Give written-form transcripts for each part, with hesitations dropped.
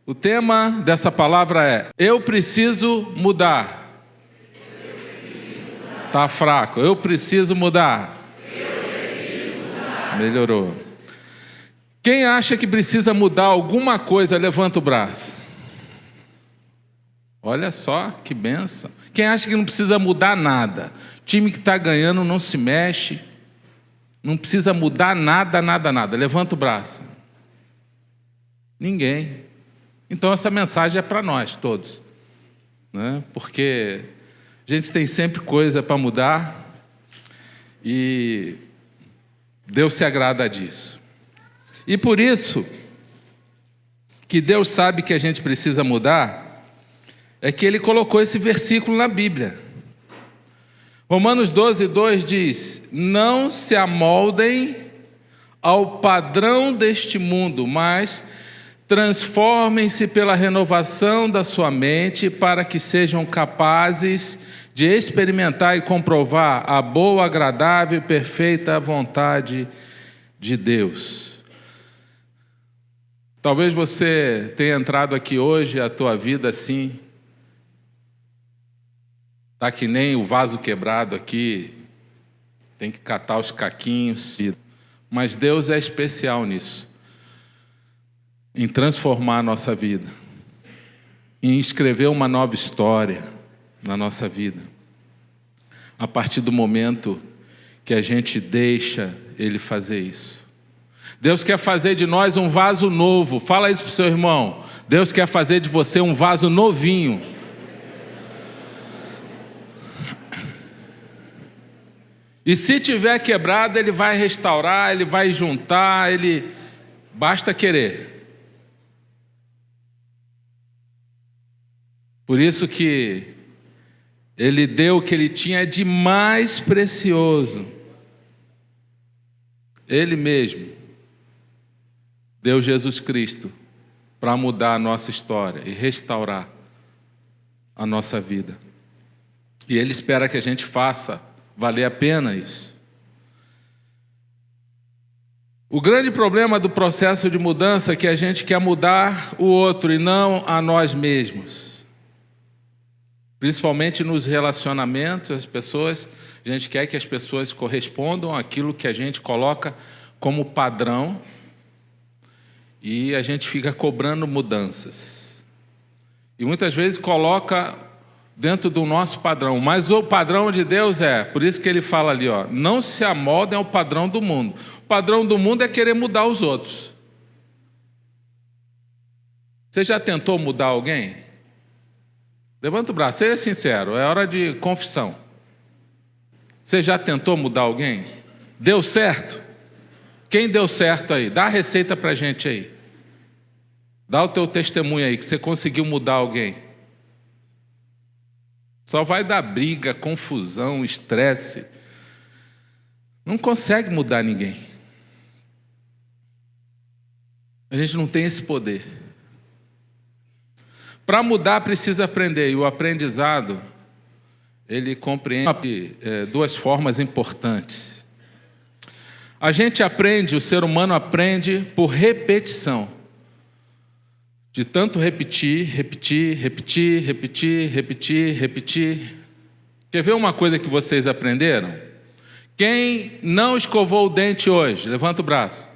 O tema dessa palavra é: eu preciso mudar. Tá fraco. Eu preciso mudar. Melhorou. Quem acha que precisa mudar alguma coisa, levanta o braço. Olha só que benção. Quem acha que não precisa mudar nada? Time que está ganhando não se mexe. Não precisa mudar nada, nada, nada. Levanta o braço. Ninguém. Então essa mensagem é para nós todos, né? Porque a gente tem sempre coisa para mudar e Deus se agrada disso. E por isso que Deus sabe que a gente precisa mudar, é que Ele colocou esse versículo na Bíblia. Romanos 12:2 diz: não se amoldem ao padrão deste mundo, mas transformem-se pela renovação da sua mente, para que sejam capazes de experimentar e comprovar a boa, agradável e perfeita vontade de Deus. Talvez você tenha entrado aqui hoje, a tua vida assim, está que nem o vaso quebrado aqui, tem que catar os caquinhos, mas Deus é especial nisso, em transformar a nossa vida, em escrever uma nova história na nossa vida, a partir do momento que a gente deixa Ele fazer isso. Deus quer fazer de nós um vaso novo. Fala isso para o seu irmão. Deus quer fazer de você um vaso novinho. E se tiver quebrado, Ele vai restaurar, Ele vai juntar, basta querer. Por isso que Ele deu o que Ele tinha de mais precioso. Ele mesmo deu Jesus Cristo para mudar a nossa história e restaurar a nossa vida. E Ele espera que a gente faça valer a pena isso. O grande problema do processo de mudança é que a gente quer mudar o outro e não a nós mesmos. Principalmente nos relacionamentos, a gente quer que as pessoas correspondam àquilo que a gente coloca como padrão e a gente fica cobrando mudanças. E muitas vezes coloca dentro do nosso padrão, mas o padrão de Deus por isso que Ele fala ali, não se amoldem ao padrão do mundo. O padrão do mundo é querer mudar os outros. Você já tentou mudar alguém? Levanta o braço, seja sincero, é hora de confissão. Você já tentou mudar alguém? Deu certo? Quem deu certo aí? Dá a receita pra gente aí. Dá o teu testemunho aí, que você conseguiu mudar alguém. Só vai dar briga, confusão, estresse. Não consegue mudar ninguém. A gente não tem esse poder. Para mudar precisa aprender, e o aprendizado, ele compreende duas formas importantes. A gente aprende, o ser humano aprende por repetição. De tanto repetir. Quer ver uma coisa que vocês aprenderam? Quem não escovou o dente hoje? Levanta o braço.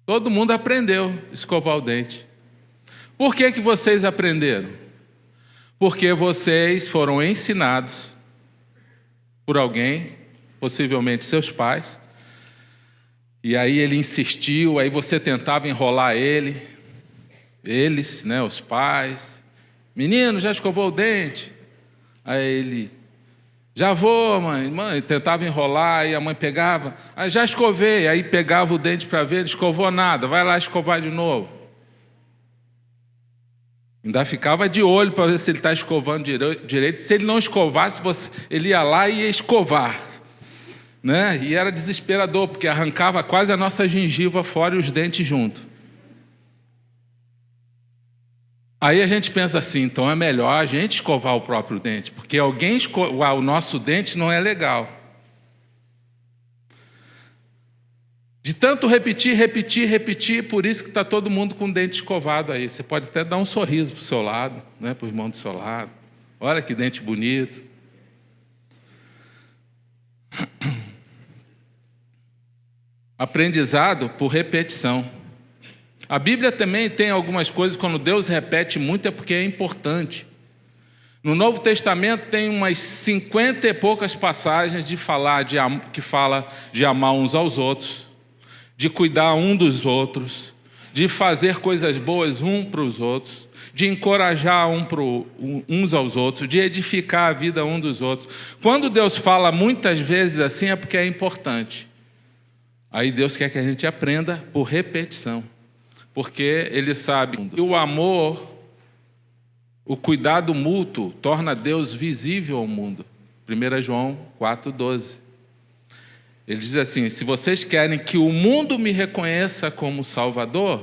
Todo mundo aprendeu a escovar o dente. Por que vocês aprenderam? Porque vocês foram ensinados por alguém, possivelmente seus pais, e aí ele insistiu, aí você tentava enrolar eles, né, os pais. Menino, já escovou o dente? Aí ele, já vou, mãe. Mãe, tentava enrolar, e a mãe pegava, aí já escovei, aí pegava o dente para ver, não escovou nada, vai lá escovar de novo. Ainda ficava de olho para ver se ele está escovando direito. Se ele não escovasse, ele ia lá e ia escovar. Né? E era desesperador, porque arrancava quase a nossa gengiva fora e os dentes junto. Aí a gente pensa assim, então é melhor a gente escovar o próprio dente, porque alguém escovar o nosso dente não é legal. De tanto repetir, repetir, repetir, por isso que está todo mundo com o dente escovado aí. Você pode até dar um sorriso para o seu lado, né, para o irmão do seu lado. Olha que dente bonito. Aprendizado por repetição. A Bíblia também tem algumas coisas, quando Deus repete muito, é porque é importante. No Novo Testamento tem umas 50 e poucas passagens que fala de amar uns aos outros, de cuidar um dos outros, de fazer coisas boas um para os outros, de encorajar uns aos outros, de edificar a vida um dos outros. Quando Deus fala muitas vezes assim, é porque é importante. Aí Deus quer que a gente aprenda por repetição, porque Ele sabe que o amor, o cuidado mútuo, torna Deus visível ao mundo. 1 João 4,12. Ele diz assim: se vocês querem que o mundo me reconheça como Salvador,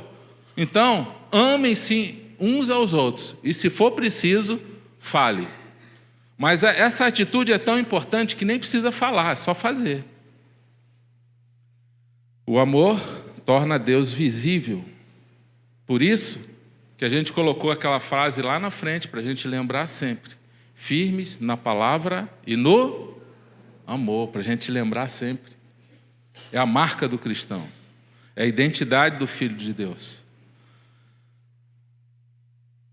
então amem-se uns aos outros, e se for preciso, fale. Mas essa atitude é tão importante que nem precisa falar, é só fazer. O amor torna Deus visível. Por isso que a gente colocou aquela frase lá na frente, para a gente lembrar sempre. Firmes na palavra e no amor, para a gente lembrar sempre. É a marca do cristão. É a identidade do Filho de Deus.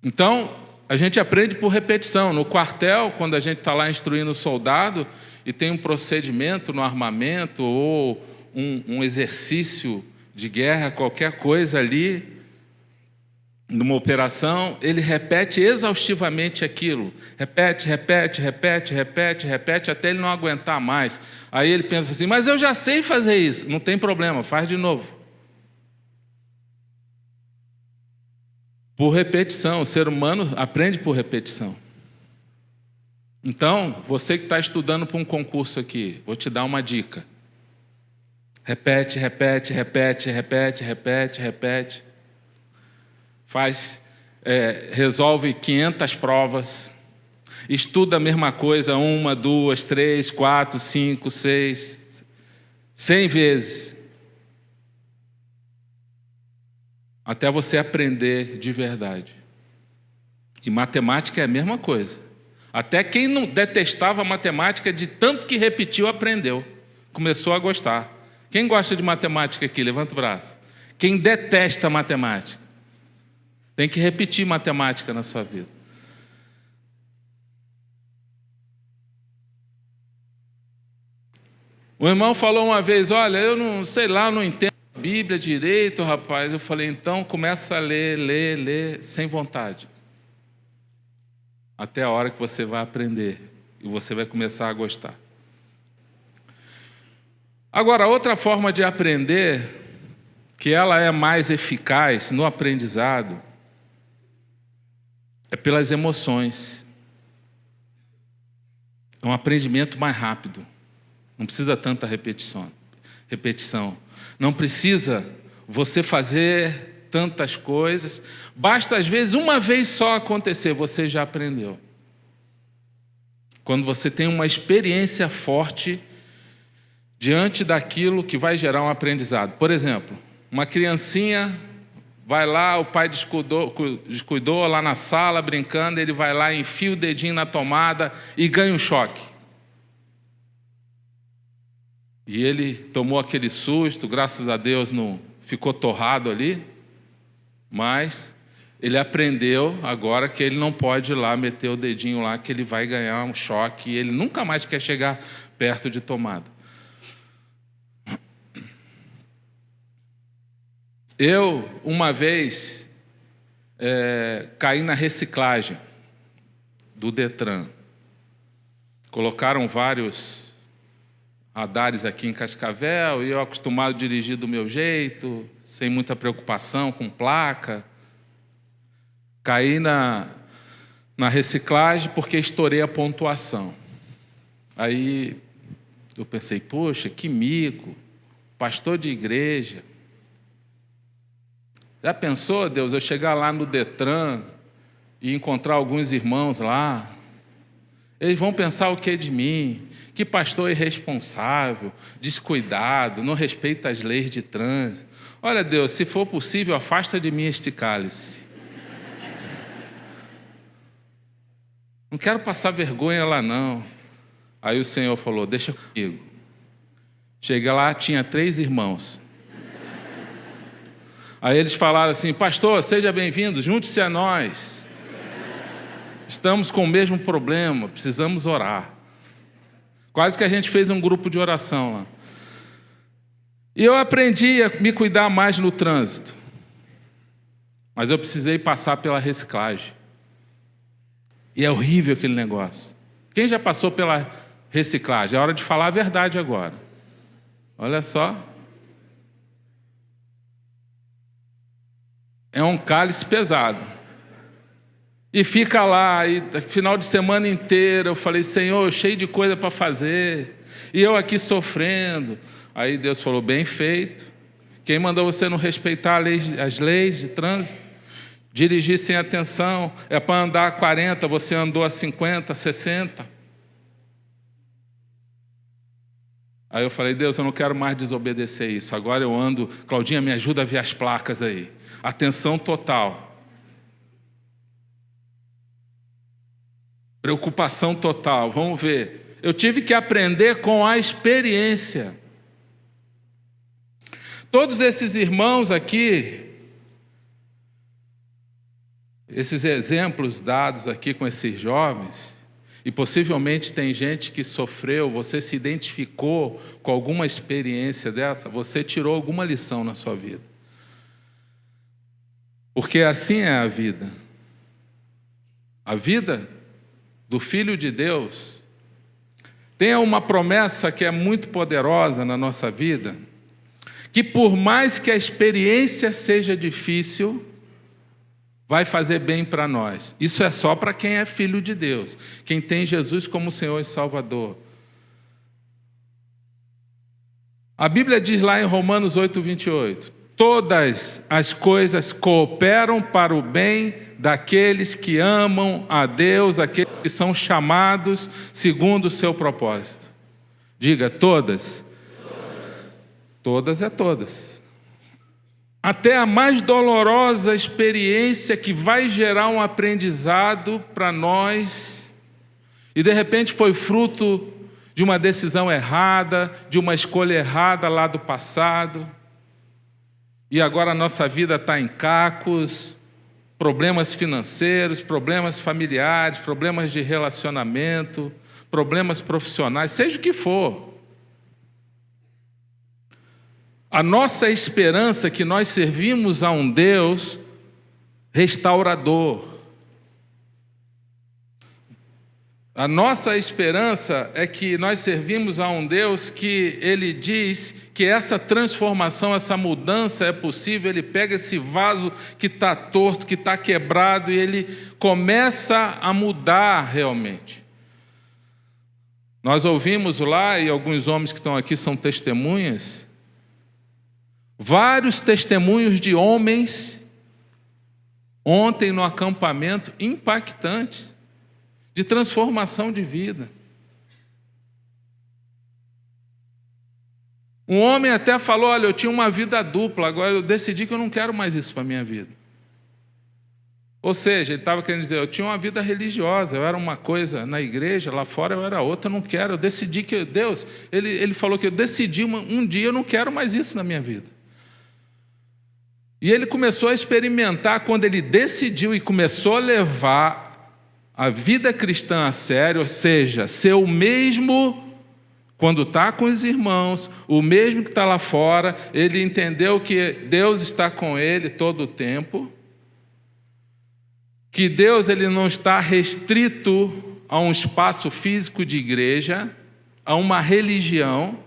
Então, a gente aprende por repetição. No quartel, quando a gente está lá instruindo o soldado, e tem um procedimento no armamento, ou um exercício de guerra, qualquer coisa ali, numa operação, ele repete exaustivamente aquilo. Repete, repete, repete, repete, repete, até ele não aguentar mais. Aí ele pensa assim: mas eu já sei fazer isso. Não tem problema, faz de novo. Por repetição, o ser humano aprende por repetição. Então, você que está estudando para um concurso aqui, vou te dar uma dica. Repete, repete, repete, repete, repete, repete. Resolve 500 provas, estuda a mesma coisa 1, 2, 3, 4, 5, 6, 100 vezes, até você aprender de verdade. E matemática é a mesma coisa. Até quem não detestava matemática, de tanto que repetiu, aprendeu, começou a gostar. Quem gosta de matemática aqui? Levanta o braço. Quem detesta matemática? Tem que repetir matemática na sua vida. O irmão falou uma vez: olha, eu não sei lá, não entendo a Bíblia direito, rapaz. Eu falei: então começa a ler, sem vontade. Até a hora que você vai aprender e você vai começar a gostar. Agora, outra forma de aprender, que ela é mais eficaz no aprendizado, é pelas emoções. É um aprendimento mais rápido. Não precisa tanta repetição. Não precisa você fazer tantas coisas. Basta, às vezes, uma vez só acontecer, você já aprendeu. Quando você tem uma experiência forte diante daquilo que vai gerar um aprendizado. Por exemplo, uma criancinha vai lá, o pai descuidou lá na sala, brincando, ele vai lá, enfia o dedinho na tomada e ganha um choque. E ele tomou aquele susto, graças a Deus não ficou torrado ali, mas ele aprendeu agora que ele não pode ir lá meter o dedinho lá, que ele vai ganhar um choque e ele nunca mais quer chegar perto de tomada. Eu, uma vez, caí na reciclagem do Detran. Colocaram vários radares aqui em Cascavel, e eu acostumado a dirigir do meu jeito, sem muita preocupação com placa. Caí na reciclagem porque estourei a pontuação. Aí eu pensei: poxa, que mico, pastor de igreja. Já pensou, Deus, eu chegar lá no Detran e encontrar alguns irmãos lá? Eles vão pensar o que de mim? Que pastor irresponsável, descuidado, não respeita as leis de trânsito. Olha, Deus, se for possível, afasta de mim este cálice. Não quero passar vergonha lá, não. Aí o Senhor falou, deixa comigo. Chega lá, tinha 3 irmãos. Aí eles falaram assim, pastor, seja bem-vindo, junte-se a nós. Estamos com o mesmo problema, precisamos orar. Quase que a gente fez um grupo de oração lá. E eu aprendi a me cuidar mais no trânsito. Mas eu precisei passar pela reciclagem. E é horrível aquele negócio. Quem já passou pela reciclagem? É hora de falar a verdade agora. Olha só. É um cálice pesado. E fica lá, e final de semana inteiro eu falei, Senhor, cheio de coisa para fazer. E eu aqui sofrendo. Aí Deus falou, bem feito. Quem mandou você não respeitar as leis de trânsito? Dirigir sem atenção. É para andar a 40, você andou a 50, 60. Aí eu falei, Deus, eu não quero mais desobedecer isso. Agora eu ando, Claudinha, me ajuda a ver as placas aí. Atenção total. Preocupação total, vamos ver. Eu tive que aprender com a experiência. Todos esses irmãos aqui, esses exemplos dados aqui com esses jovens, e possivelmente tem gente que sofreu, você se identificou com alguma experiência dessa, você tirou alguma lição na sua vida. Porque assim é a vida. A vida do Filho de Deus tem uma promessa que é muito poderosa na nossa vida, que por mais que a experiência seja difícil, vai fazer bem para nós. Isso é só para quem é filho de Deus, quem tem Jesus como Senhor e Salvador. A Bíblia diz lá em Romanos 8:28, todas as coisas cooperam para o bem daqueles que amam a Deus, aqueles que são chamados segundo o seu propósito. Diga, todas. Todas é todas. Até a mais dolorosa experiência que vai gerar um aprendizado para nós, e de repente foi fruto de uma decisão errada, de uma escolha errada lá do passado, e agora a nossa vida está em cacos, problemas financeiros, problemas familiares, problemas de relacionamento, problemas profissionais, seja o que for. A nossa esperança é que nós servimos a um Deus restaurador. A nossa esperança é que nós servimos a um Deus que Ele diz que essa transformação, essa mudança é possível. Ele pega esse vaso que está torto, que está quebrado, e Ele começa a mudar realmente. Nós ouvimos lá, e alguns homens que estão aqui são testemunhas, vários testemunhos de homens, ontem no acampamento, impactantes, de transformação de vida. Um homem até falou, olha, eu tinha uma vida dupla, agora eu decidi que eu não quero mais isso para a minha vida. Ou seja, ele estava querendo dizer, eu tinha uma vida religiosa, eu era uma coisa na igreja, lá fora eu era outra, eu não quero, eu decidi que Deus, ele falou que eu decidi um dia, eu não quero mais isso na minha vida. E ele começou a experimentar, quando ele decidiu e começou a levar a vida cristã a sério, ou seja, ser o mesmo quando está com os irmãos, o mesmo que está lá fora, ele entendeu que Deus está com ele todo o tempo, que Deus ele não está restrito a um espaço físico de igreja, a uma religião.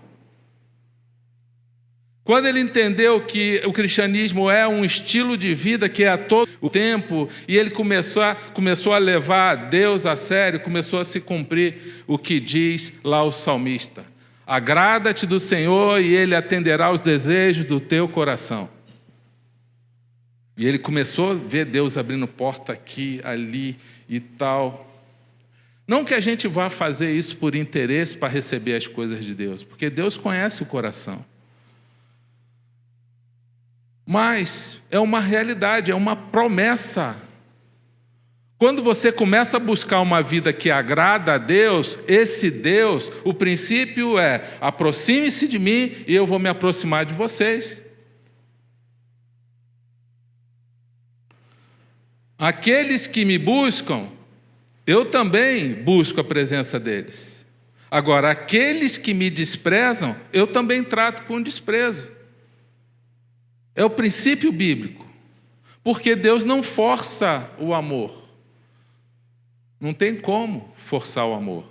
Quando ele entendeu que o cristianismo é um estilo de vida que é a todo o tempo, e ele começou a levar Deus a sério, começou a se cumprir o que diz lá o salmista. Agrada-te do Senhor e Ele atenderá aos desejos do teu coração. E ele começou a ver Deus abrindo porta aqui, ali e tal. Não que a gente vá fazer isso por interesse para receber as coisas de Deus, porque Deus conhece o coração. Mas é uma realidade, é uma promessa. Quando você começa a buscar uma vida que agrada a Deus, esse Deus, o princípio é: aproxime-se de mim e eu vou me aproximar de vocês. Aqueles que me buscam, eu também busco a presença deles. Agora, aqueles que me desprezam, eu também trato com desprezo. É o princípio bíblico. Porque Deus não força o amor. Não tem como forçar o amor.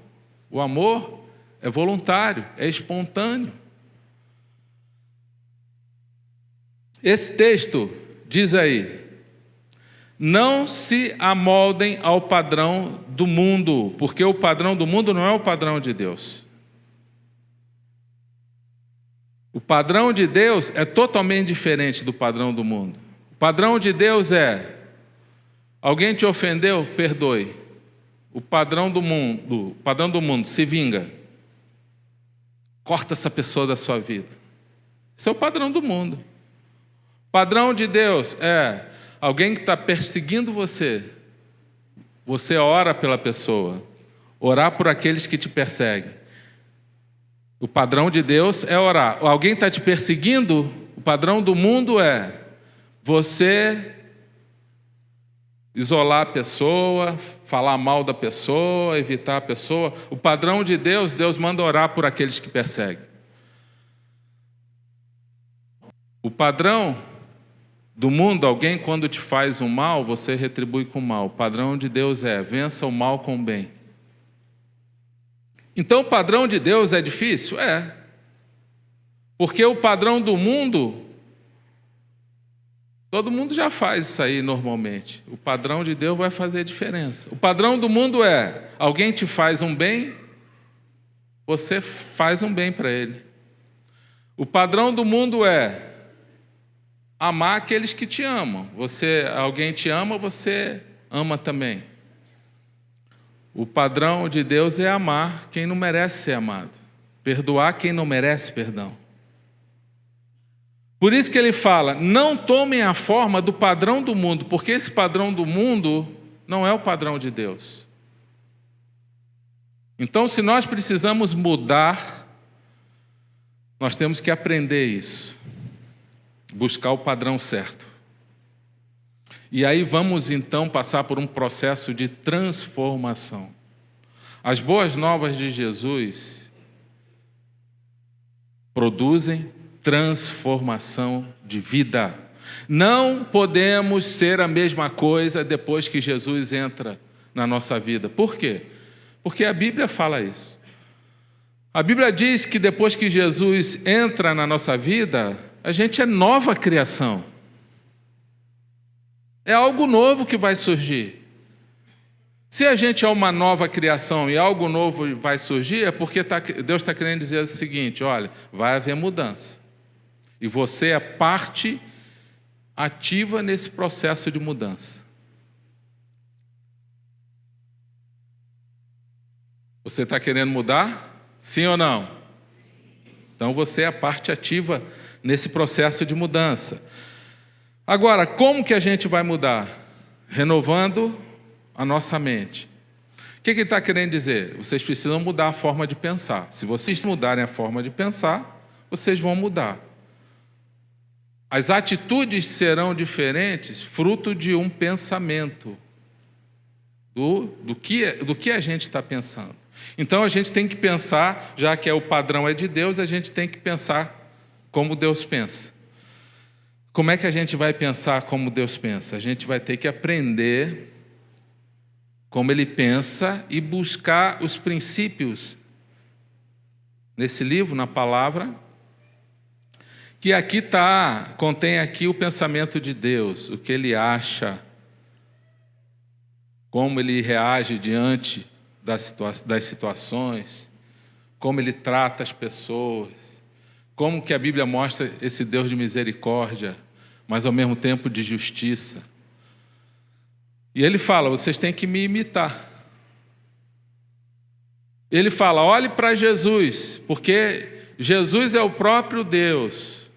O amor é voluntário, é espontâneo. Esse texto diz aí: não se amoldem ao padrão do mundo, porque o padrão do mundo não é o padrão de Deus. O padrão de Deus é totalmente diferente do padrão do mundo. O padrão de Deus é: alguém te ofendeu, perdoe. O padrão do mundo, se vinga. Corta essa pessoa da sua vida. Esse é o padrão do mundo. O padrão de Deus é: alguém que está perseguindo você, você ora pela pessoa. Orar por aqueles que te perseguem. O padrão de Deus é orar. Alguém está te perseguindo, o padrão do mundo é você isolar a pessoa, falar mal da pessoa, evitar a pessoa. O padrão de Deus, Deus manda orar por aqueles que perseguem. O padrão do mundo, alguém quando te faz um mal, você retribui com o mal. O padrão de Deus é: vença o mal com o bem. Então o padrão de Deus é difícil? É. Porque o padrão do mundo, todo mundo já faz isso aí normalmente. O padrão de Deus vai fazer diferença. O padrão do mundo é: alguém te faz um bem, você faz um bem para ele. O padrão do mundo é amar aqueles que te amam. Alguém te ama, você ama também. O padrão de Deus é amar quem não merece ser amado. Perdoar quem não merece perdão. Por isso que ele fala: não tomem a forma do padrão do mundo, porque esse padrão do mundo não é o padrão de Deus. Então, se nós precisamos mudar, nós temos que aprender isso. Buscar o padrão certo. E aí vamos então passar por um processo de transformação. As boas novas de Jesus produzem transformação de vida. Não podemos ser a mesma coisa depois que Jesus entra na nossa vida. Por quê? Porque a Bíblia fala isso. A Bíblia diz que depois que Jesus entra na nossa vida, a gente é nova criação. É algo novo que vai surgir. Se a gente é uma nova criação e algo novo vai surgir, é porque Deus está querendo dizer o seguinte: olha, vai haver mudança. E você é parte ativa nesse processo de mudança. Você está querendo mudar? Sim ou não? Então você é a parte ativa nesse processo de mudança. Agora, como que a gente vai mudar? Renovando a nossa mente. O que ele está querendo dizer? Vocês precisam mudar a forma de pensar. Se vocês mudarem a forma de pensar, vocês vão mudar. As atitudes serão diferentes, fruto de um pensamento, do que a gente está pensando. Então a gente tem que pensar, já que o padrão é de Deus, a gente tem que pensar como Deus pensa. Como é que a gente vai pensar como Deus pensa? A gente vai ter que aprender como Ele pensa e buscar os princípios nesse livro, na palavra, que aqui contém aqui o pensamento de Deus, o que Ele acha, como Ele reage diante das situações, como Ele trata as pessoas, como que a Bíblia mostra esse Deus de misericórdia, mas ao mesmo tempo de justiça. E Ele fala: vocês têm que me imitar. ele fala: olhe para Jesus, porque Jesus é o próprio Deus.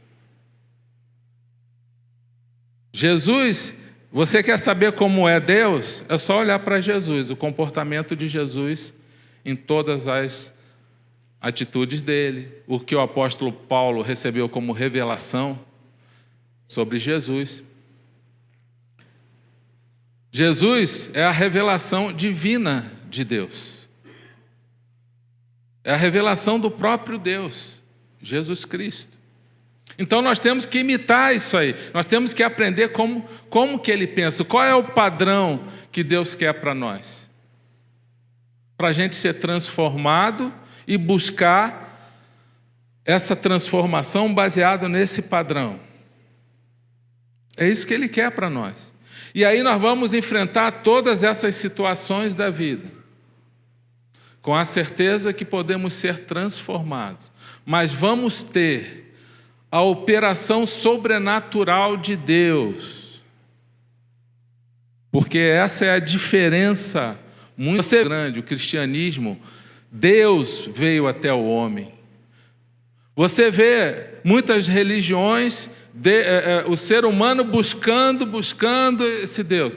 Jesus, você quer saber como é Deus? É só olhar para Jesus, o comportamento de Jesus em todas as atitudes dele, o que o apóstolo Paulo recebeu como revelação sobre Jesus. Jesus é a revelação divina de Deus. É a revelação do próprio Deus, Jesus Cristo. Então nós temos que imitar isso aí. Nós temos que aprender como que ele pensa. Qual é o padrão que Deus quer para nós? Para a gente ser transformado e buscar essa transformação baseada nesse padrão. É isso que ele quer para nós. E aí nós vamos enfrentar todas essas situações da vida, com a certeza que podemos ser transformados. Mas vamos ter a operação sobrenatural de Deus. Porque essa é a diferença muito grande. O cristianismo, Deus veio até o homem. Você vê muitas religiões, o ser humano buscando esse Deus,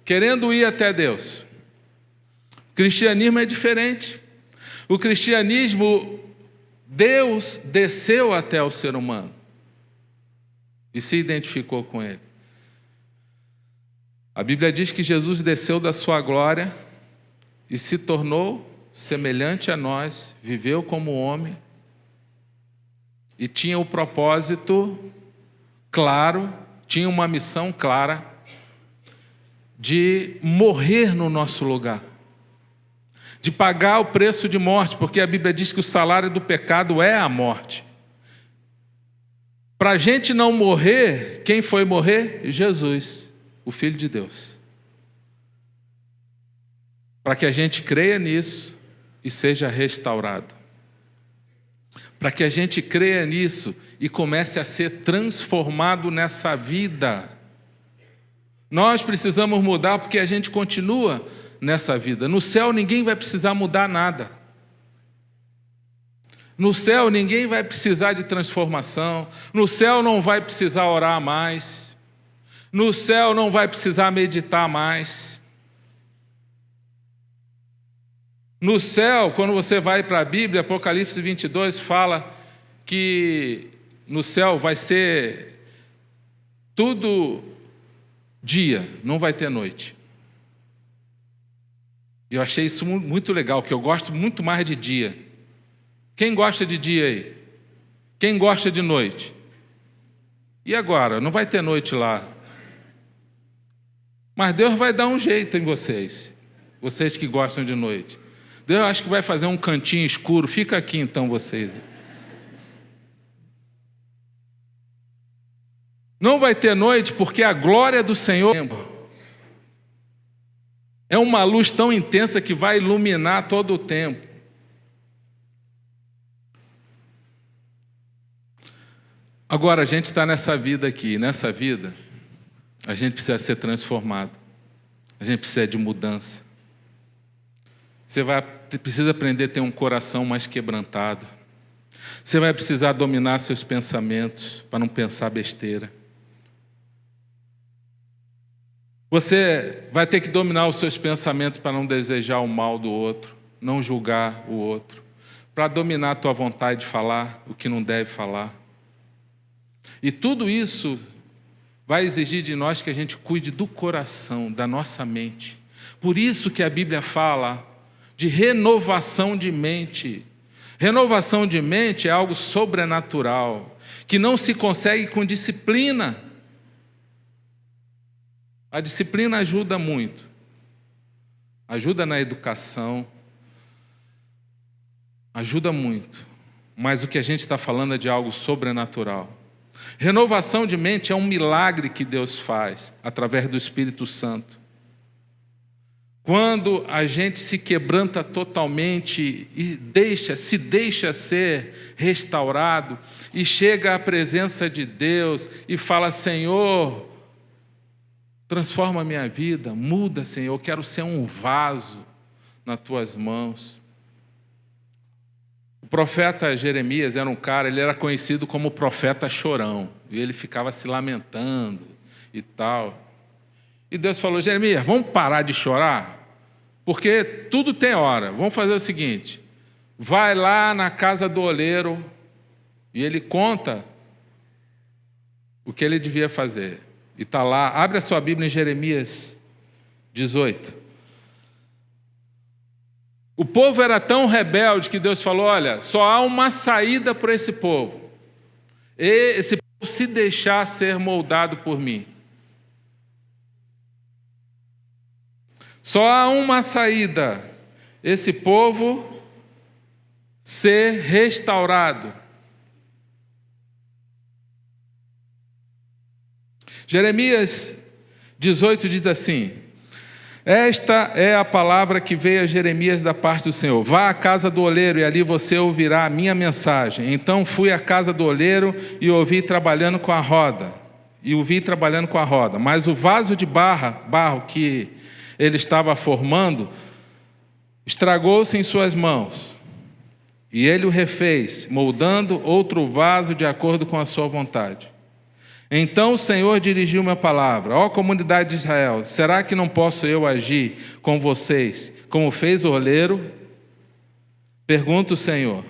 querendo ir até Deus. O cristianismo é diferente. O cristianismo, Deus desceu até o ser humano e se identificou com ele. A Bíblia diz que Jesus desceu da sua glória e se tornou semelhante a nós, viveu como homem e tinha o propósito claro, tinha uma missão clara de morrer no nosso lugar, de pagar o preço de morte, porque a Bíblia diz que o salário do pecado é a morte. Para a gente não morrer, quem foi morrer? Jesus, o Filho de Deus. Para que a gente creia nisso e seja restaurado. Para que a gente creia nisso e comece a ser transformado nessa vida. Nós precisamos mudar porque a gente continua nessa vida. No céu ninguém vai precisar mudar nada. No céu ninguém vai precisar de transformação. No céu não vai precisar orar mais. No céu não vai precisar meditar mais. No céu, quando você vai para a Bíblia, Apocalipse 22 fala que no céu vai ser tudo dia, não vai ter noite. Eu achei isso muito legal, que eu gosto muito mais de dia. Quem gosta de dia aí? Quem gosta de noite? E agora? Não vai ter noite lá. Mas Deus vai dar um jeito em vocês que gostam de noite. Deus acho que vai fazer um cantinho escuro. Fica aqui então vocês. Não vai ter noite porque a glória do Senhor é uma luz tão intensa que vai iluminar todo o tempo. Agora a gente está nessa vida aqui. Nessa vida a gente precisa ser transformado. A gente precisa de mudança. Você precisa aprender a ter um coração mais quebrantado. Você vai precisar dominar seus pensamentos para não pensar besteira. Você vai ter que dominar os seus pensamentos para não desejar o mal do outro, não julgar o outro, para dominar a tua vontade de falar o que não deve falar. E tudo isso vai exigir de nós que a gente cuide do coração, da nossa mente. Por isso que a Bíblia fala de renovação de mente. Renovação de mente é algo sobrenatural, que não se consegue com disciplina. A disciplina ajuda muito. Ajuda na educação. Ajuda muito. Mas o que a gente está falando é de algo sobrenatural. Renovação de mente é um milagre que Deus faz através do Espírito Santo. Quando a gente se quebranta totalmente e se deixa ser restaurado e chega à presença de Deus e fala: Senhor, transforma a minha vida, muda, Senhor, eu quero ser um vaso nas tuas mãos. profeta Jeremias era um cara, ele era conhecido como profeta chorão, e ele ficava se lamentando e tal. E Deus falou: Jeremias, vamos parar de chorar? Porque tudo tem hora. Vamos fazer o seguinte: vai lá na casa do oleiro e ele conta o que ele devia fazer. E está lá, abre a sua Bíblia em Jeremias 18. O povo era tão rebelde que Deus falou: olha, só há uma saída para esse povo. E esse povo se deixar ser moldado por mim. Só há uma saída: esse povo ser restaurado. Jeremias 18 diz assim: esta é a palavra que veio a Jeremias da parte do Senhor. Vá à casa do oleiro e ali você ouvirá a minha mensagem. Então fui à casa do oleiro e o vi trabalhando com a roda. Mas o vaso de barro que ele estava formando estragou-se em suas mãos. E ele o refez, moldando outro vaso de acordo com a sua vontade. Então o Senhor dirigiu-me a palavra: ó comunidade de Israel, será que não posso eu agir com vocês, como fez o oleiro? Pergunta o Senhor.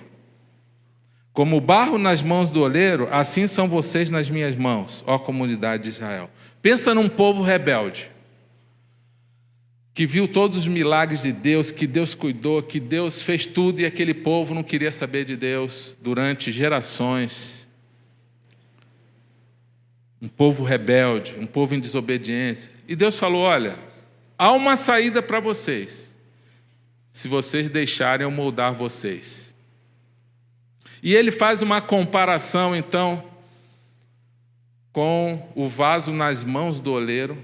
Como o barro nas mãos do oleiro, assim são vocês nas minhas mãos, ó comunidade de Israel. Pensa num povo rebelde, que viu todos os milagres de Deus, que Deus cuidou, que Deus fez tudo, e aquele povo não queria saber de Deus durante gerações. Um povo rebelde, um povo em desobediência. E Deus falou: olha, há uma saída para vocês, se vocês deixarem eu moldar vocês. E ele faz uma comparação, então, com o vaso nas mãos do oleiro.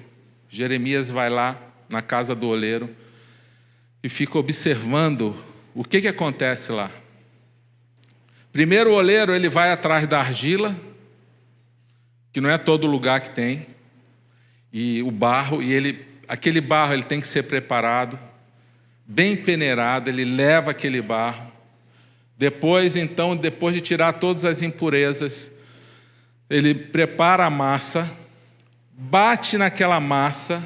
Jeremias vai lá na casa do oleiro e fica observando o que acontece lá. Primeiro o oleiro ele vai atrás da argila, que não é todo lugar que tem, e o barro, aquele barro ele tem que ser preparado, bem peneirado, ele leva aquele barro. Depois de tirar todas as impurezas, ele prepara a massa, bate naquela massa,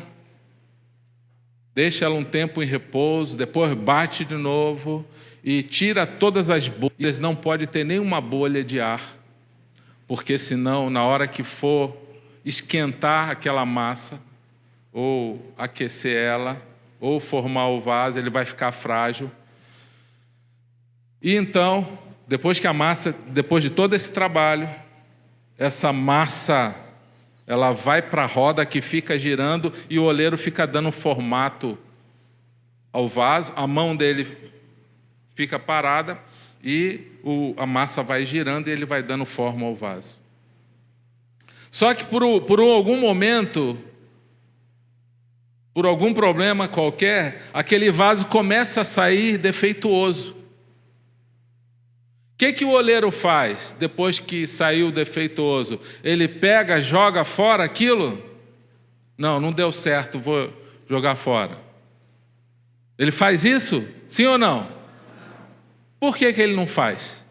deixa ela um tempo em repouso, depois bate de novo e tira todas as bolhas, não pode ter nenhuma bolha de ar, porque senão, na hora que for esquentar aquela massa, ou aquecer ela, ou formar o vaso, ele vai ficar frágil. E então, depois de todo esse trabalho, essa massa, ela vai para a roda que fica girando e o oleiro fica dando formato ao vaso, a mão dele fica parada e a massa vai girando e ele vai dando forma ao vaso. Só que por algum momento, por algum problema qualquer, aquele vaso começa a sair defeituoso. O que o oleiro faz depois que saiu defeituoso? Ele pega, joga fora aquilo? Não deu certo, vou jogar fora. Ele faz isso? Sim ou não? Por que ele não faz?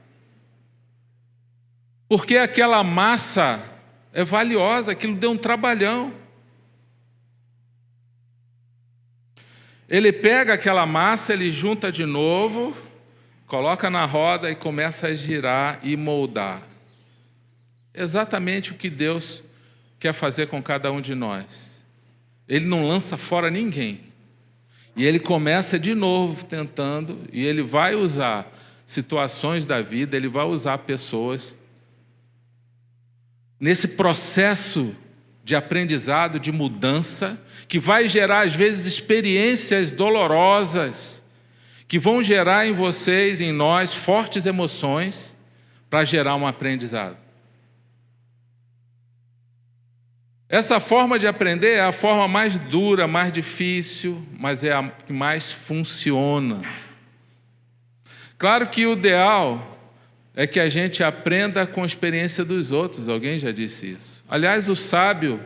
Porque aquela massa é valiosa, aquilo deu um trabalhão. Ele pega aquela massa, ele junta de novo, coloca na roda e começa a girar e moldar. Exatamente o que Deus quer fazer com cada um de nós. Ele não lança fora ninguém. E ele começa de novo tentando, e ele vai usar situações da vida, ele vai usar pessoas nesse processo de aprendizado, de mudança, que vai gerar às vezes experiências dolorosas, que vão gerar em vocês, em nós, fortes emoções para gerar um aprendizado. Essa forma de aprender é a forma mais dura, mais difícil, mas é a que mais funciona. Claro que o ideal é que a gente aprenda com a experiência dos outros, alguém já disse isso. Aliás, o sábio,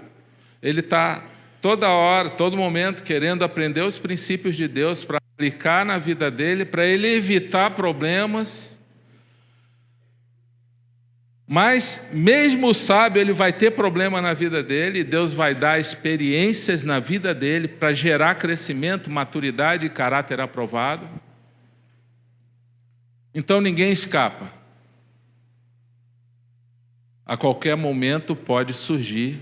ele está toda hora, todo momento, querendo aprender os princípios de Deus para aplicar na vida dele, para ele evitar problemas, Mas mesmo o sábio, ele vai ter problema na vida dele, e Deus vai dar experiências na vida dele para gerar crescimento, maturidade e caráter aprovado. Então ninguém escapa. A qualquer momento pode surgir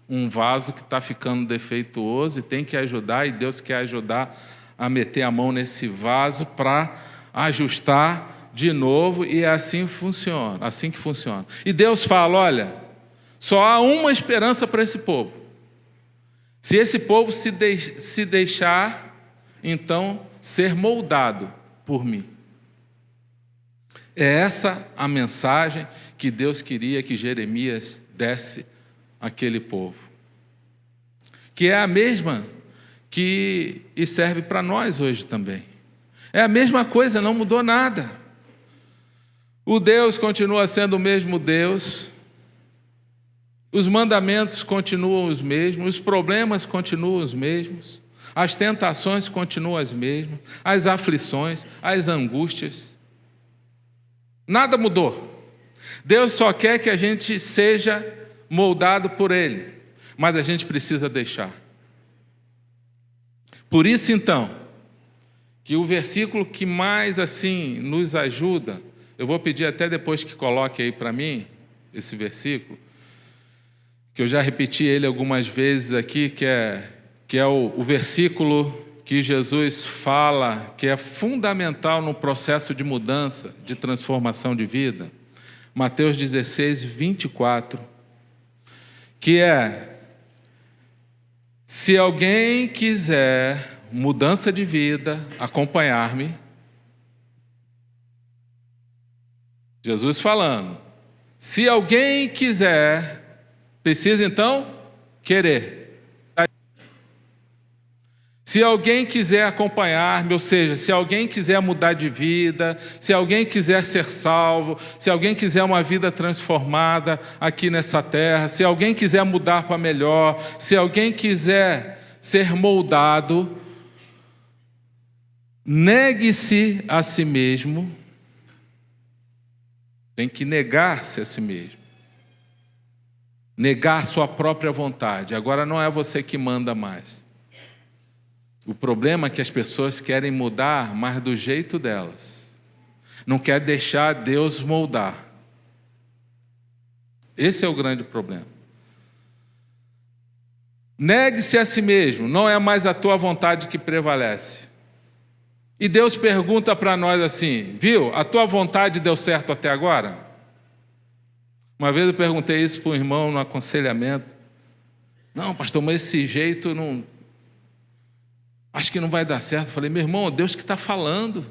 um vaso que está ficando defeituoso e tem que ajudar, e Deus quer ajudar a meter a mão nesse vaso para ajustar de novo, e é assim funciona, assim que funciona. E Deus fala: olha, só há uma esperança para esse povo. Se esse povo se deixar, então, ser moldado por mim. É essa a mensagem que Deus queria que Jeremias desse àquele povo. Que é a mesma que serve para nós hoje também. É a mesma coisa, não mudou nada. O Deus continua sendo o mesmo Deus, os mandamentos continuam os mesmos, os problemas continuam os mesmos, as tentações continuam as mesmas, as aflições, as angústias. Nada mudou. Deus só quer que a gente seja moldado por Ele, mas a gente precisa deixar. Por isso, então, que o versículo que mais assim nos ajuda, eu vou pedir até depois que coloque aí para mim esse versículo, que eu já repeti ele algumas vezes aqui, que é o versículo que Jesus fala, que é fundamental no processo de mudança, de transformação de vida. Mateus 16, 24, que é: se alguém quiser mudança de vida, acompanhar-me. Jesus falando, se alguém quiser, precisa então querer. Se alguém quiser acompanhar-me, ou seja, se alguém quiser mudar de vida, se alguém quiser ser salvo, se alguém quiser uma vida transformada aqui nessa terra, se alguém quiser mudar para melhor, se alguém quiser ser moldado, negue-se a si mesmo. Tem que negar-se a si mesmo. Negar sua própria vontade. Agora não é você que manda mais. O problema é que as pessoas querem mudar, mas do jeito delas. Não quer deixar Deus moldar. Esse é o grande problema. Negue-se a si mesmo. Não é mais a tua vontade que prevalece. E Deus pergunta para nós assim, viu, a tua vontade deu certo até agora? Uma vez eu perguntei isso para um irmão no aconselhamento. Não, pastor, mas esse jeito não... acho que não vai dar certo. Eu falei, meu irmão, Deus que está falando,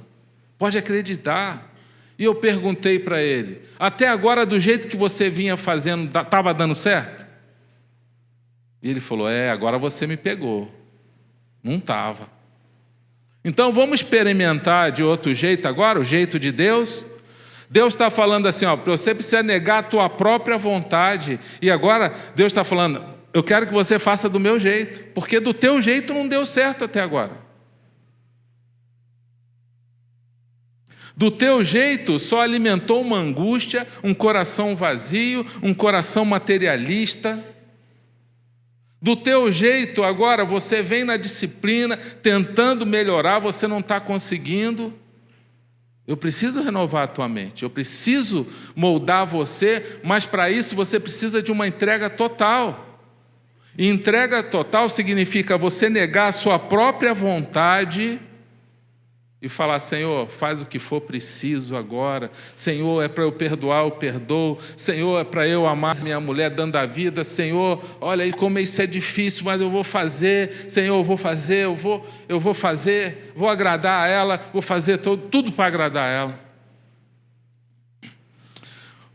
pode acreditar. E eu perguntei para ele, até agora do jeito que você vinha fazendo, estava dando certo? E ele falou, agora você me pegou. Não estava. Então vamos experimentar de outro jeito agora, o jeito de Deus? Deus está falando assim, você precisa negar a tua própria vontade. E agora Deus está falando, eu quero que você faça do meu jeito, porque do teu jeito não deu certo até agora. Do teu jeito só alimentou uma angústia, um coração vazio, um coração materialista. Do teu jeito agora você vem na disciplina, tentando melhorar, você não está conseguindo. Eu preciso renovar a tua mente, eu preciso moldar você, mas para isso você precisa de uma entrega total. E entrega total significa você negar a sua própria vontade e falar, Senhor, faz o que for preciso agora. Senhor, é para eu perdoar, eu perdoo. Senhor, é para eu amar minha mulher dando a vida. Senhor, olha aí como isso é difícil, mas eu vou fazer. Senhor, eu vou fazer, eu vou fazer, vou agradar a ela, vou fazer tudo para agradar a ela.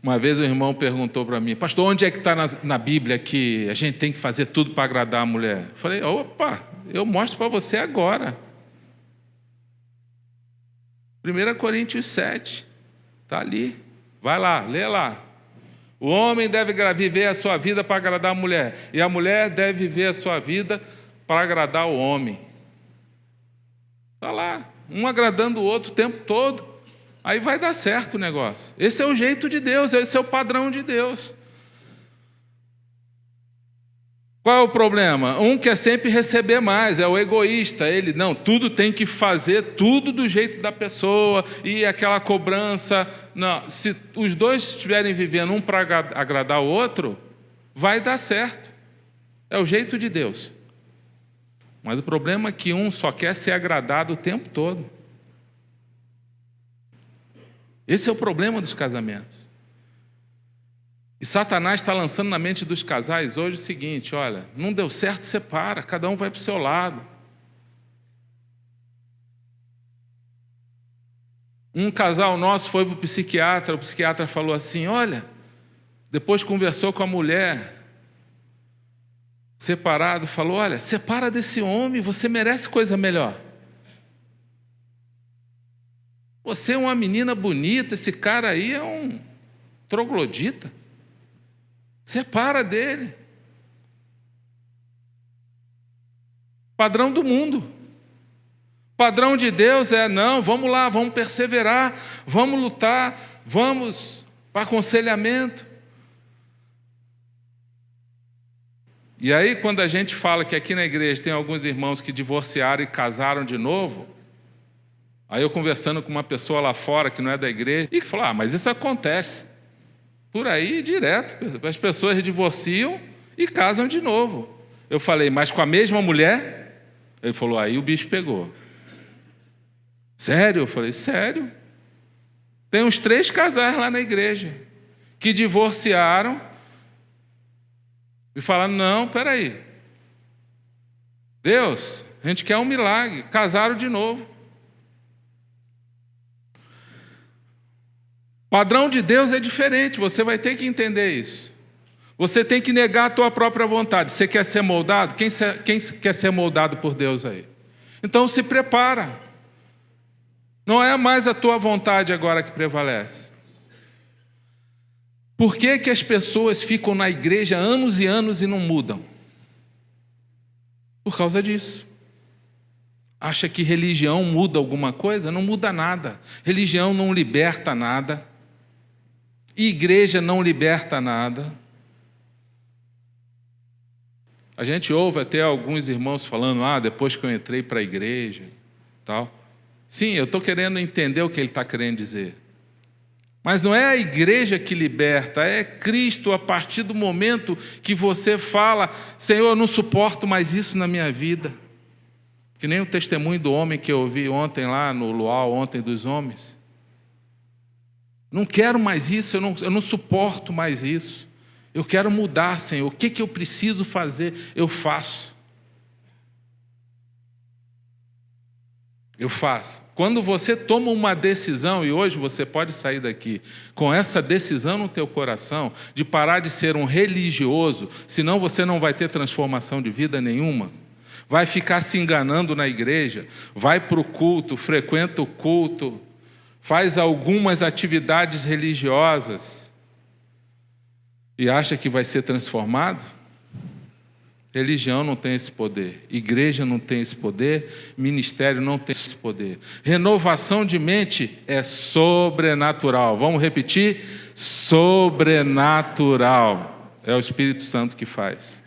Uma vez o irmão perguntou para mim, pastor, onde é que está na Bíblia que a gente tem que fazer tudo para agradar a mulher? Eu falei, opa, eu mostro para você agora. 1 Coríntios 7, está ali, vai lá, lê lá. O homem deve viver a sua vida para agradar a mulher, e a mulher deve viver a sua vida para agradar o homem. Está lá, um agradando o outro o tempo todo. aí vai dar certo o negócio. Esse é o jeito de Deus, esse é o padrão de Deus. Qual é o problema? Um quer sempre receber mais, é o egoísta. Ele, não, tudo tem que fazer, tudo do jeito da pessoa, e aquela cobrança. Não, se os dois estiverem vivendo um para agradar o outro, vai dar certo. É o jeito de Deus. Mas o problema é que um só quer ser agradado o tempo todo. Esse é o problema dos casamentos. E Satanás está lançando na mente dos casais hoje o seguinte: olha, não deu certo, separa, cada um vai para o seu lado. Um casal nosso foi para o psiquiatra falou assim: olha, depois conversou com a mulher, separado, falou: olha, separa desse homem, você merece coisa melhor. Você é uma menina bonita, esse cara aí é um troglodita. Separa dele. Padrão do mundo. Padrão de Deus é: não, vamos lá, vamos perseverar, vamos lutar, vamos para aconselhamento. E aí, quando a gente fala que aqui na igreja tem alguns irmãos que divorciaram e casaram de novo, aí eu conversando com uma pessoa lá fora que não é da igreja, e falou: mas isso acontece por aí direto, as pessoas divorciam e casam de novo. Eu falei: mas com a mesma mulher? Ele falou: aí o bicho pegou. Sério? Eu falei: sério. Tem uns 3 casais lá na igreja que divorciaram e falaram: não, peraí, Deus, a gente quer um milagre. Casaram de novo. O padrão de Deus é diferente, você vai ter que entender isso. Você tem que negar a tua própria vontade. Você quer ser moldado? Quem quer ser moldado por Deus aí? Então se prepara. Não é mais a tua vontade agora que prevalece. Por que que as pessoas ficam na igreja anos e anos e não mudam? Por causa disso. Acha que religião muda alguma coisa? Não muda nada. Religião não liberta nada. Igreja não liberta nada. A gente ouve até alguns irmãos falando: depois que eu entrei para a igreja, tal. Sim, eu estou querendo entender o que ele está querendo dizer. Mas não é a igreja que liberta, é Cristo. A partir do momento que você fala: Senhor, eu não suporto mais isso na minha vida. Que nem o testemunho do homem que eu ouvi ontem lá no Luau, ontem dos homens. Não quero mais isso, eu não suporto mais isso. Eu quero mudar, Senhor. O que eu preciso fazer, eu faço. Eu faço. Quando você toma uma decisão, e hoje você pode sair daqui com essa decisão no teu coração, de parar de ser um religioso, senão você não vai ter transformação de vida nenhuma. Vai ficar se enganando na igreja, vai para o culto, frequenta o culto, faz algumas atividades religiosas e acha que vai ser transformado? Religião não tem esse poder, igreja não tem esse poder, ministério não tem esse poder. Renovação de mente é sobrenatural. Vamos repetir? Sobrenatural. É o Espírito Santo que faz.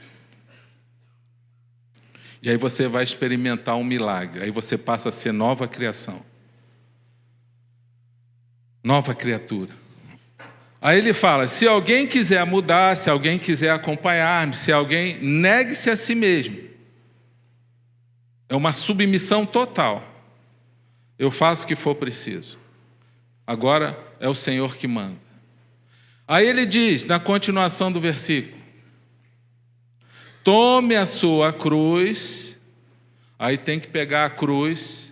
E aí você vai experimentar um milagre, aí você passa a ser nova criação. Nova criatura. Aí ele fala: se alguém quiser mudar, se alguém quiser acompanhar-me, se alguém, negue-se a si mesmo. É uma submissão total. Eu faço o que for preciso. Agora é o Senhor que manda. Aí ele diz, na continuação do versículo: tome a sua cruz. Aí tem que pegar a cruz.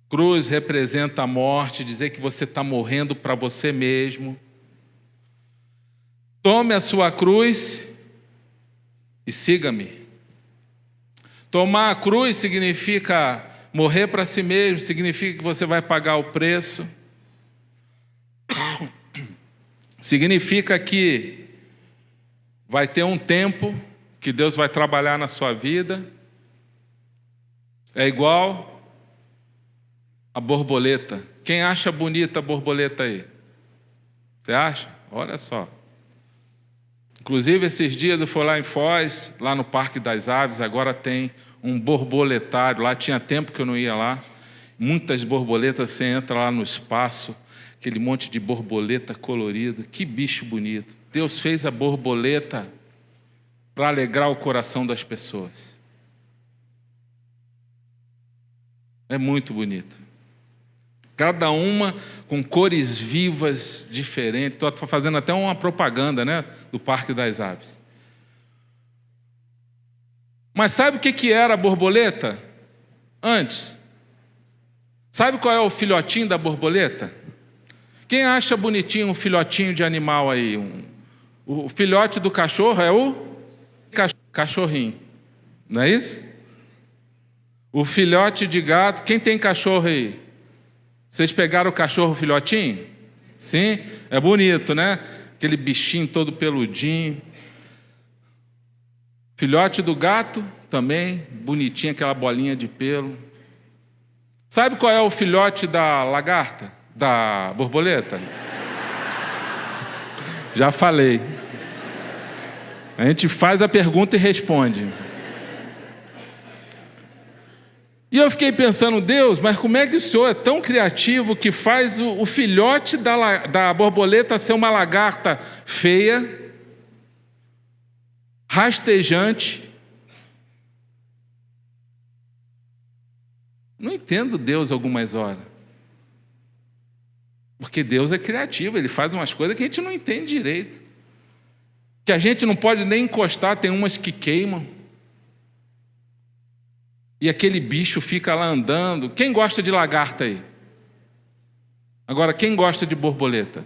Cruz representa a morte, dizer que você está morrendo para você mesmo. Tome a sua cruz e siga-me. Tomar a cruz significa morrer para si mesmo, significa que você vai pagar o preço. Significa que vai ter um tempo que Deus vai trabalhar na sua vida. É igual a borboleta. Quem acha bonita a borboleta aí? Você acha? Olha só. Inclusive, esses dias eu fui lá em Foz, lá no Parque das Aves, agora tem um borboletário. Lá tinha tempo que eu não ia lá. Muitas borboletas, você entra lá no espaço, aquele monte de borboleta colorida. Que bicho bonito. Deus fez a borboleta para alegrar o coração das pessoas. É muito bonito. Cada uma com cores vivas diferentes. Estou fazendo até uma propaganda, né, do Parque das Aves. Mas sabe o que era a borboleta antes? Sabe qual é o filhotinho da borboleta? Quem acha bonitinho um filhotinho de animal aí? O filhote do cachorro é o cachorrinho. Não é isso? O filhote de gato, quem tem cachorro aí? Vocês pegaram o cachorro filhotinho? Sim? É bonito, né? Aquele bichinho todo peludinho. Filhote do gato também, bonitinho, aquela bolinha de pelo. Sabe qual é o filhote da lagarta? Da borboleta? Já falei. A gente faz a pergunta e responde. E eu fiquei pensando, Deus, mas como é que o Senhor é tão criativo que faz o filhote da borboleta ser uma lagarta feia, rastejante? Não entendo Deus algumas horas. Porque Deus é criativo, Ele faz umas coisas que a gente não entende direito. Que a gente não pode nem encostar, tem umas que queimam. E aquele bicho fica lá andando. Quem gosta de lagarta aí? Agora, quem gosta de borboleta?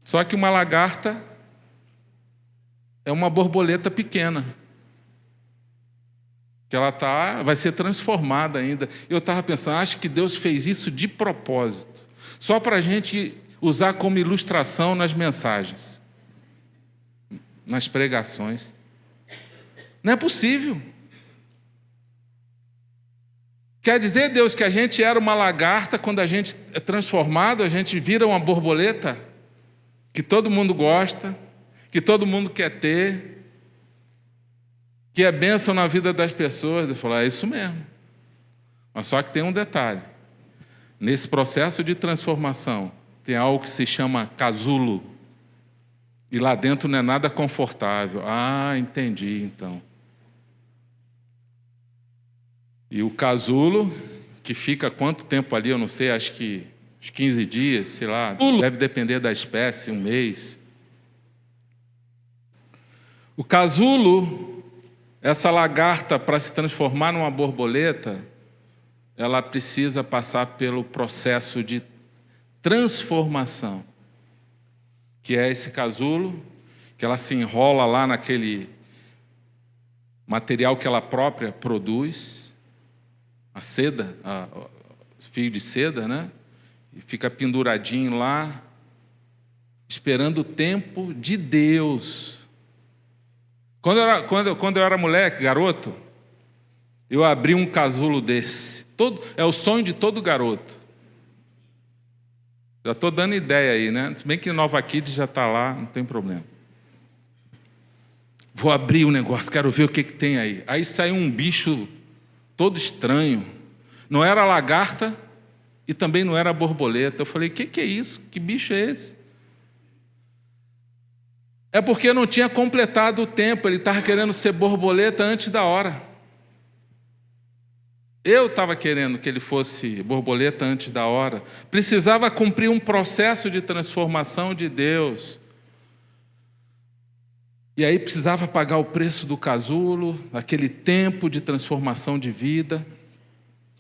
Só que uma lagarta é uma borboleta pequena. Que ela vai ser transformada ainda. Eu estava pensando, acho que Deus fez isso de propósito. Só para a gente usar como ilustração nas mensagens. Nas pregações. Não é possível. Quer dizer, Deus, que a gente era uma lagarta, quando a gente é transformado, a gente vira uma borboleta que todo mundo gosta, que todo mundo quer ter, que é bênção na vida das pessoas. Deus falou, é isso mesmo. Mas só que tem um detalhe. Nesse processo de transformação, tem algo que se chama casulo. E lá dentro não é nada confortável. Ah, entendi, então. E o casulo, que fica quanto tempo ali, eu não sei, acho que uns 15 dias, sei lá, deve depender da espécie, um mês. O casulo, essa lagarta, para se transformar numa borboleta, ela precisa passar pelo processo de transformação, que é esse casulo, que ela se enrola lá naquele material que ela própria produz, a seda, o fio de seda, né? E fica penduradinho lá, esperando o tempo de Deus. Quando eu era moleque, garoto, eu abri um casulo desse. É o sonho de todo garoto. Já estou dando ideia aí, né? Se bem que Nova Kids já está lá, não tem problema. Vou abrir um negócio, quero ver o que tem aí. Aí saiu um bicho todo estranho. Não era lagarta e também não era borboleta. Eu falei, o que é isso? Que bicho é esse? É porque não tinha completado o tempo. Ele estava querendo ser borboleta antes da hora. Eu estava querendo que ele fosse borboleta antes da hora. Precisava cumprir um processo de transformação de Deus. E aí precisava pagar o preço do casulo, aquele tempo de transformação de vida,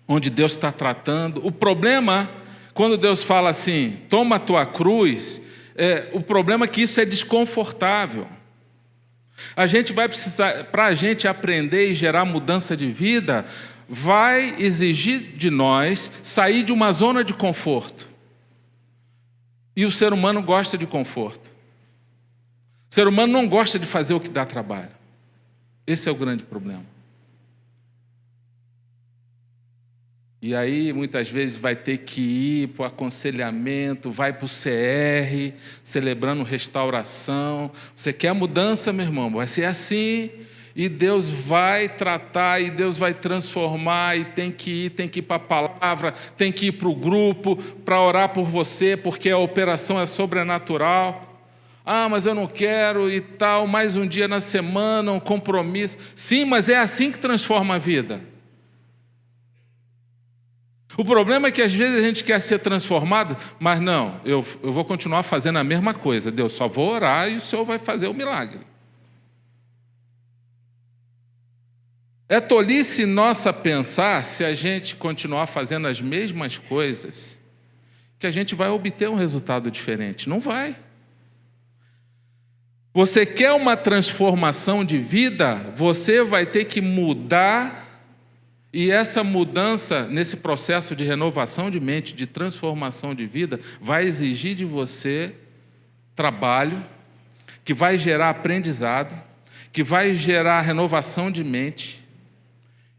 onde Deus está tratando. O problema, quando Deus fala assim, toma a tua cruz, o problema é que isso é desconfortável. A gente vai precisar, para a gente aprender e gerar mudança de vida, vai exigir de nós sair de uma zona de conforto. E o ser humano gosta de conforto. O ser humano não gosta de fazer o que dá trabalho. Esse é o grande problema. E aí, muitas vezes, vai ter que ir para o aconselhamento, vai para o CR, celebrando restauração. Você quer mudança, meu irmão? Vai ser assim, e Deus vai tratar, e Deus vai transformar, e tem que ir para a palavra, tem que ir para o grupo, para orar por você, porque a operação é sobrenatural. Ah, mas eu não quero e tal, mais um dia na semana, um compromisso. Sim, mas é assim que transforma a vida. O problema é que às vezes a gente quer ser transformado, mas não, eu vou continuar fazendo a mesma coisa. Deus, só vou orar e o Senhor vai fazer o milagre. É tolice nossa pensar, se a gente continuar fazendo as mesmas coisas, que a gente vai obter um resultado diferente. Não vai. Você quer uma transformação de vida, você vai ter que mudar. E essa mudança, nesse processo de renovação de mente, de transformação de vida, vai exigir de você trabalho, que vai gerar aprendizado, que vai gerar renovação de mente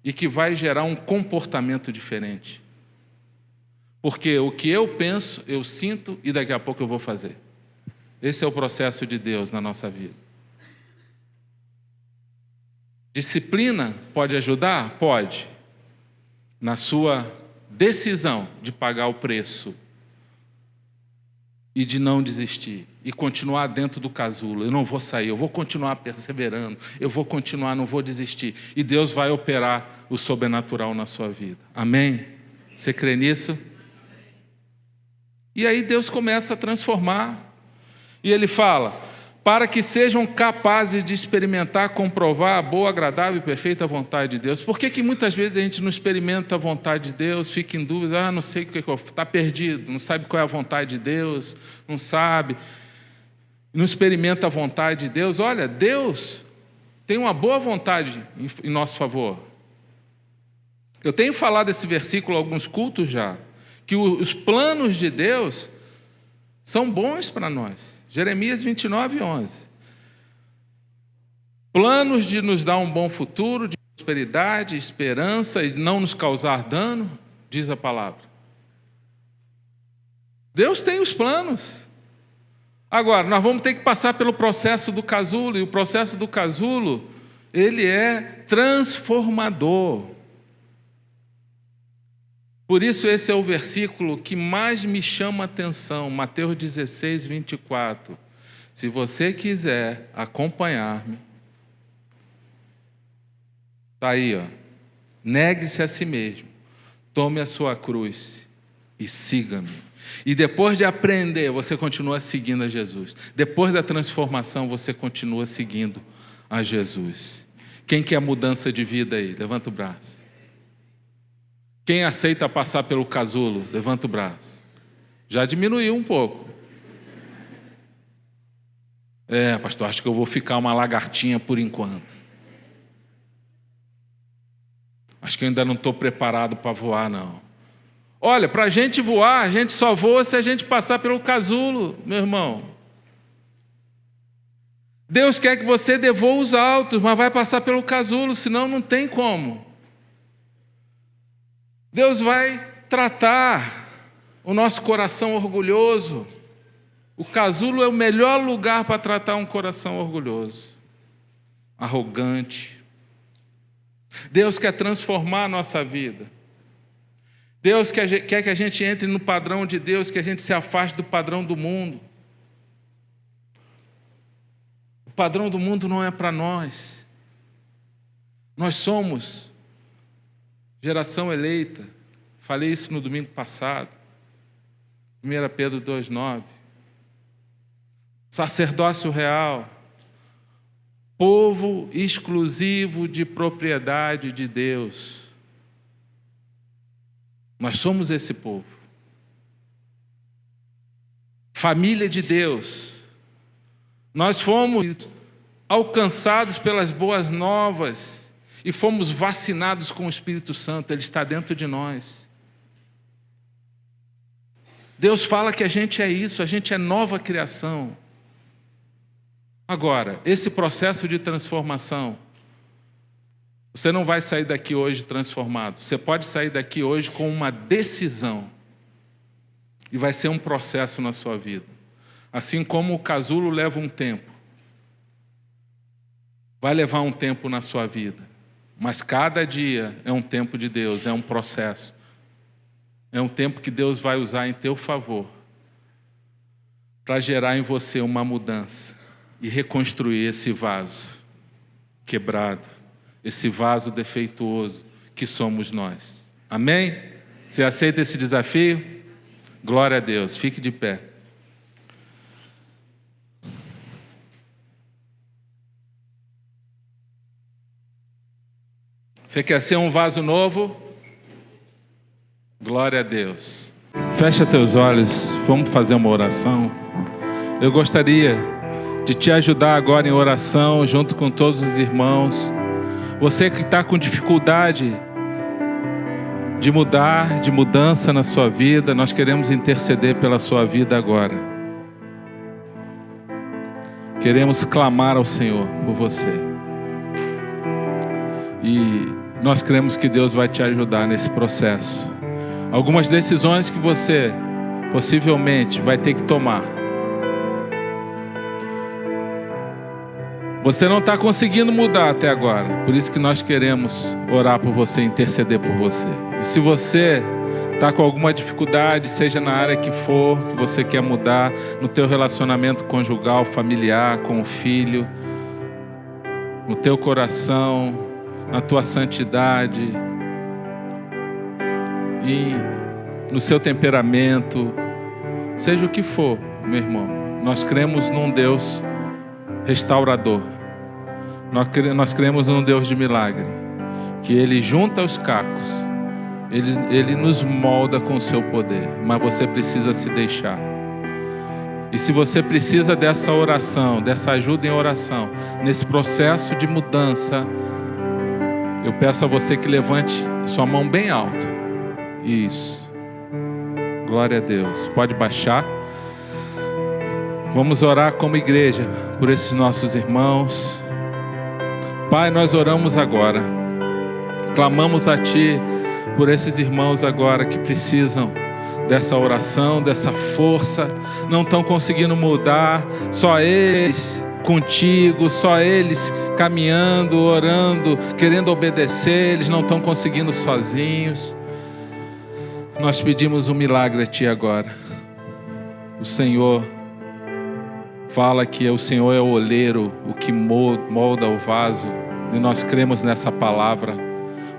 e que vai gerar um comportamento diferente. Porque o que eu penso, eu sinto e daqui a pouco eu vou fazer. Esse é o processo de Deus na nossa vida. Disciplina pode ajudar? Pode. Na sua decisão de pagar o preço e de não desistir e continuar dentro do casulo. Eu não vou sair, eu vou continuar perseverando, eu vou continuar, não vou desistir. E Deus vai operar o sobrenatural na sua vida. Amém? Você crê nisso? E aí Deus começa a transformar. E Ele fala: para que sejam capazes de experimentar, comprovar a boa, agradável e perfeita vontade de Deus. Por que muitas vezes a gente não experimenta a vontade de Deus, fica em dúvida, não sei o que está perdido, não sabe qual é a vontade de Deus, não sabe, não experimenta a vontade de Deus. Olha, Deus tem uma boa vontade em nosso favor. Eu tenho falado esse versículo em alguns cultos já, que os planos de Deus são bons para nós. Jeremias 29, 11. Planos de nos dar um bom futuro, de prosperidade, esperança e não nos causar dano, diz a palavra. Deus tem os planos. Agora, nós vamos ter que passar pelo processo do casulo, e o processo do casulo, ele é transformador. Por isso esse é o versículo que mais me chama a atenção, Mateus 16, 24. Se você quiser acompanhar-me, está aí, ó. Negue-se a si mesmo, tome a sua cruz e siga-me. E depois de aprender, você continua seguindo a Jesus. Depois da transformação, você continua seguindo a Jesus. Quem quer mudança de vida aí? Levanta o braço. Quem aceita passar pelo casulo? Levanta o braço. Já diminuiu um pouco. Pastor, acho que eu vou ficar uma lagartinha por enquanto. Acho que eu ainda não estou preparado para voar, não. Olha, para a gente voar, a gente só voa se a gente passar pelo casulo, meu irmão. Deus quer que você dê voos altos, mas vai passar pelo casulo, senão não tem como. Deus vai tratar o nosso coração orgulhoso. O casulo é o melhor lugar para tratar um coração orgulhoso, arrogante. Deus quer transformar a nossa vida. Deus quer que a gente entre no padrão de Deus, que a gente se afaste do padrão do mundo. O padrão do mundo não é para nós. Nós somos geração eleita. Falei isso no domingo passado. 1 Pedro 2,9. Sacerdócio real. Povo exclusivo de propriedade de Deus. Nós somos esse povo. Família de Deus. Nós fomos alcançados pelas boas novas e fomos vacinados com o Espírito Santo. Ele está dentro de nós. Deus fala que a gente é isso, a gente é nova criação. Agora, esse processo de transformação, Você não vai sair daqui hoje transformado. Você pode sair daqui hoje com uma decisão. E vai ser um processo na sua vida. Assim como o casulo leva um tempo. Vai levar um tempo na sua vida. Mas cada dia é um tempo de Deus, é um processo. É um tempo que Deus vai usar em teu favor para gerar em você uma mudança e reconstruir esse vaso quebrado, esse vaso defeituoso que somos nós. Amém? Você aceita esse desafio? Glória a Deus. Fique de pé. Você quer ser um vaso novo? Glória a Deus. Fecha teus olhos, vamos fazer uma oração. Eu gostaria de te ajudar agora em oração, junto com todos os irmãos. Você que está com dificuldade de mudar, de mudança na sua vida, nós queremos interceder pela sua vida agora. Queremos clamar ao Senhor por você. E nós cremos que Deus vai te ajudar nesse processo. Algumas decisões que você possivelmente vai ter que tomar. Você não está conseguindo mudar até agora. Por isso que nós queremos orar por você, interceder por você. E se você está com alguma dificuldade, seja na área que for, que você quer mudar, no teu relacionamento conjugal, familiar, com o filho, no teu coração, na tua santidade, e no seu temperamento, seja o que for, meu irmão, nós cremos num Deus restaurador. Nós cremos num Deus de milagre, que Ele junta os cacos, Ele nos molda com o seu poder, mas você precisa se deixar. E se você precisa dessa oração, dessa ajuda em oração, nesse processo de mudança, eu peço a você que levante sua mão bem alto. Isso. Glória a Deus. Pode baixar. Vamos orar como igreja por esses nossos irmãos. Pai, nós oramos agora. Clamamos a Ti por esses irmãos agora que precisam dessa oração, dessa força. Não estão conseguindo mudar. Só eles contigo, só eles caminhando, orando, querendo obedecer. Eles não estão conseguindo sozinhos. Nós pedimos um milagre a Ti agora. O Senhor fala que o Senhor é o oleiro, o que molda o vaso, e nós cremos nessa palavra.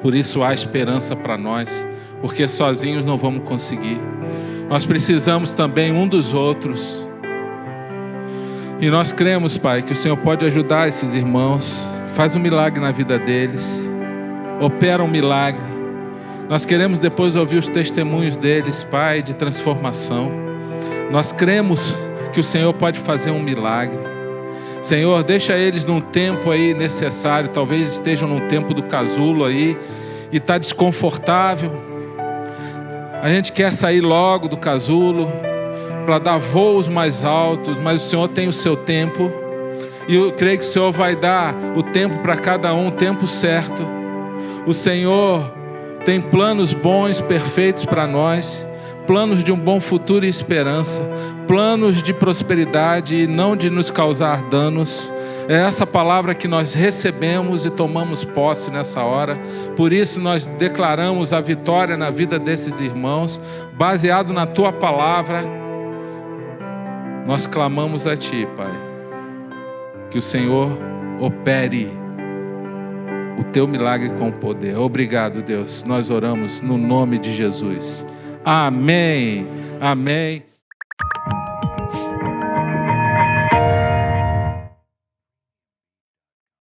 Por isso há esperança para nós, porque sozinhos não vamos conseguir. Nós precisamos também um dos outros. E nós cremos, Pai, que o Senhor pode ajudar esses irmãos. Faz um milagre na vida deles. Opera um milagre. Nós queremos depois ouvir os testemunhos deles, Pai, de transformação. Nós cremos que o Senhor pode fazer um milagre. Senhor, deixa eles num tempo aí necessário. Talvez estejam num tempo do casulo aí e está desconfortável. A gente quer sair logo do casulo para dar voos mais altos, mas o Senhor tem o seu tempo. E eu creio que o Senhor vai dar o tempo para cada um, o tempo certo. O Senhor tem planos bons, perfeitos para nós. Planos de um bom futuro e esperança. Planos de prosperidade e não de nos causar danos. É essa palavra que nós recebemos e tomamos posse nessa hora. Por isso nós declaramos a vitória na vida desses irmãos, baseado na Tua palavra. Nós clamamos a Ti, Pai, que o Senhor opere o Teu milagre com poder. Obrigado, Deus. Nós oramos no nome de Jesus. Amém. Amém.